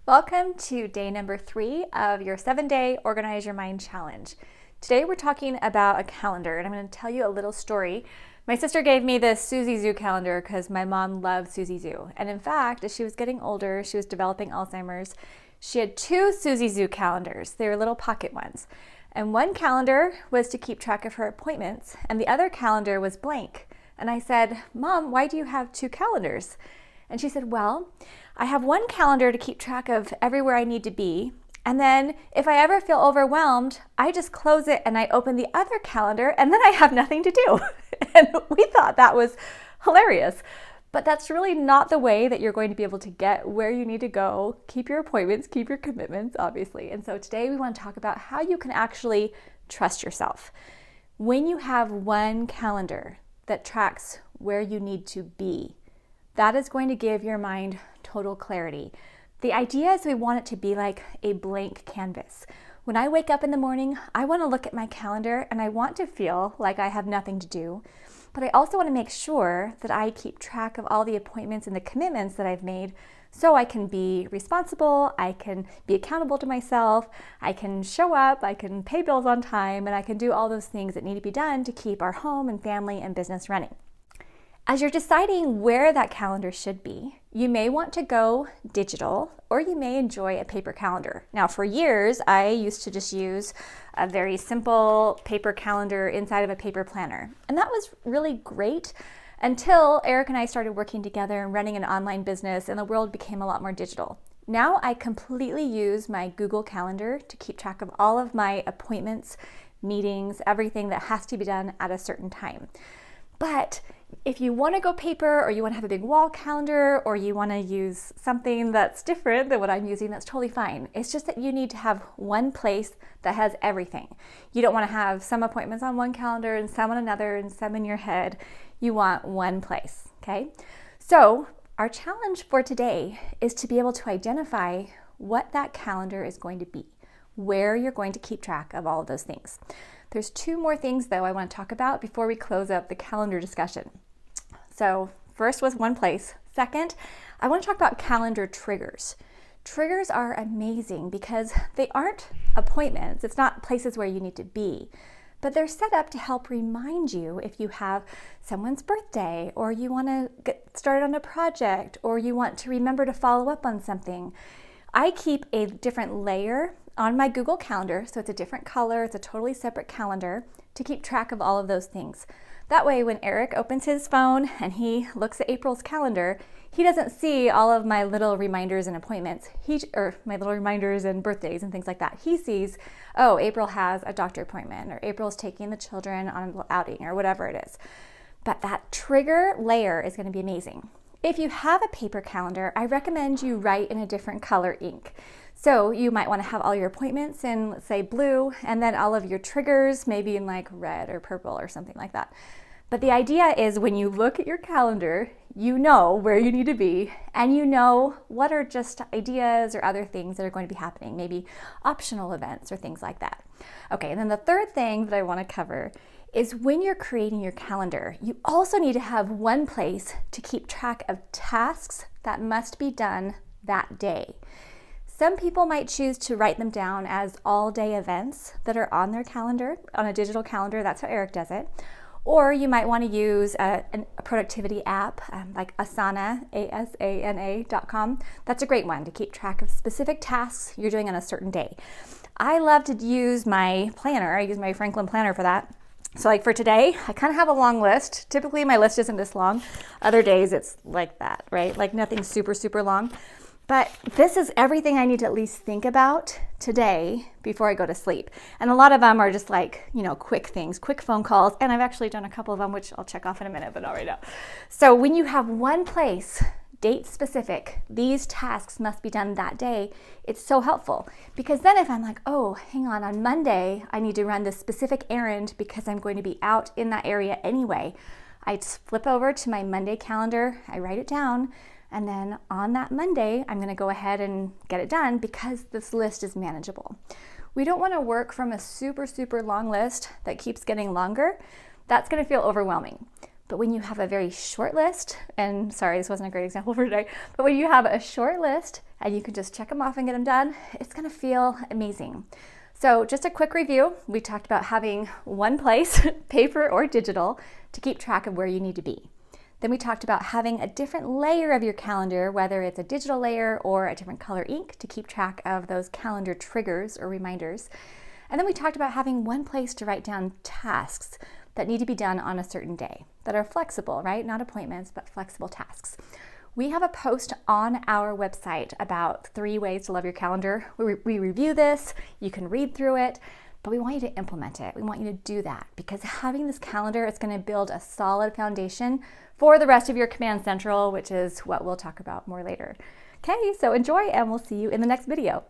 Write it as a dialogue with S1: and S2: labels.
S1: Welcome to day number 3 of your 7-day Organize Your Mind Challenge. Today we're talking about a calendar, and I'm going to tell you a little story. My sister gave me this Suzy Zoo calendar because my mom loved Suzy Zoo. And in fact, as she was getting older, she was developing Alzheimer's, she had 2 Suzy Zoo calendars. They were little pocket ones. And one calendar was to keep track of her appointments, and the other calendar was blank. And I said, "Mom, why do you have 2 calendars?" And she said, "Well, I have one calendar to keep track of everywhere I need to be. And then if I ever feel overwhelmed, I just close it and I open the other calendar and then I have nothing to do." And we thought that was hilarious. But that's really not the way that you're going to be able to get where you need to go, keep your appointments, keep your commitments, obviously. And so today we want to talk about how you can actually trust yourself. When you have one calendar that tracks where you need to be, that is going to give your mind total clarity. The idea is we want it to be like a blank canvas. When I wake up in the morning, I want to look at my calendar and I want to feel like I have nothing to do. But I also want to make sure that I keep track of all the appointments and the commitments that I've made so I can be responsible, I can be accountable to myself, I can show up, I can pay bills on time, and I can do all those things that need to be done to keep our home and family and business running. As you're deciding where that calendar should be, you may want to go digital or you may enjoy a paper calendar. Now, for years, I used to just use a very simple paper calendar inside of a paper planner. And that was really great until Eric and I started working together and running an online business and the world became a lot more digital. Now I completely use my Google Calendar to keep track of all of my appointments, meetings, everything that has to be done at a certain time. But if you want to go paper or you want to have a big wall calendar or you want to use something that's different than what I'm using, that's totally fine. It's just that you need to have one place that has everything. You don't want to have some appointments on one calendar and some on another and some in your head. You want one place, okay? So our challenge for today is to be able to identify what that calendar is going to be, where you're going to keep track of all of those things. There's 2 more things, though, I want to talk about before we close up the calendar discussion. So first was one place. Second, I want to talk about calendar triggers. Triggers are amazing because they aren't appointments. It's not places where you need to be, but they're set up to help remind you if you have someone's birthday or you want to get started on a project or you want to remember to follow up on something. I keep a different layer on my Google Calendar, so it's a different color, it's a totally separate calendar to keep track of all of those things. That way, when Eric opens his phone and he looks at April's calendar, he doesn't see all of my little reminders and appointments, or my little reminders and birthdays and things like that. He sees, oh, April has a doctor appointment, or April's taking the children on a little outing, or whatever it is. But that trigger layer is going to be amazing. If you have a paper calendar, I recommend you write in a different color ink. So you might want to have all your appointments in, let's say, blue, and then all of your triggers maybe in like red or purple or something like that. But the idea is when you look at your calendar, you know where you need to be and you know what are just ideas or other things that are going to be happening, maybe optional events or things like that. Okay, and then the third thing that I want to cover is when you're creating your calendar, you also need to have one place to keep track of tasks that must be done that day. Some people might choose to write them down as all-day events that are on their calendar, on a digital calendar. That's how Eric does it. Or you might want to use a productivity app like Asana, asana.com. That's a great one to keep track of specific tasks you're doing on a certain day. I love to use my planner. I use my Franklin planner for that. So like for today, I kind of have a long list. Typically my list isn't this long. Other days it's like that, right? Like nothing super, super long. But this is everything I need to at least think about today before I go to sleep. And a lot of them are just like, quick things, quick phone calls. And I've actually done a couple of them, which I'll check off in a minute, but not right now. So when you have one place, date specific, these tasks must be done that day, it's so helpful. Because then if I'm like, oh, hang on Monday, I need to run this specific errand because I'm going to be out in that area anyway, I just flip over to my Monday calendar, I write it down, and then on that Monday, I'm going to go ahead and get it done because this list is manageable. We don't want to work from a super, super long list that keeps getting longer. That's going to feel overwhelming. But when you have a very short list, and sorry, this wasn't a great example for today, but when you have a short list and you can just check them off and get them done. It's gonna feel amazing. So just a quick review. We talked about having one place, paper or digital, to keep track of where you need to be. Then we talked about having a different layer of your calendar, whether it's a digital layer or a different color ink, to keep track of those calendar triggers or reminders. And then we talked about having one place to write down tasks that need to be done on a certain day, that are flexible, right? Not appointments, but flexible tasks. We have a post on our website about 3 ways to love your calendar. We review this, you can read through it, but we want you to implement it. We want you to do that because having this calendar is going to build a solid foundation for the rest of your Command Central, which is what we'll talk about more later. Okay, so enjoy and we'll see you in the next video.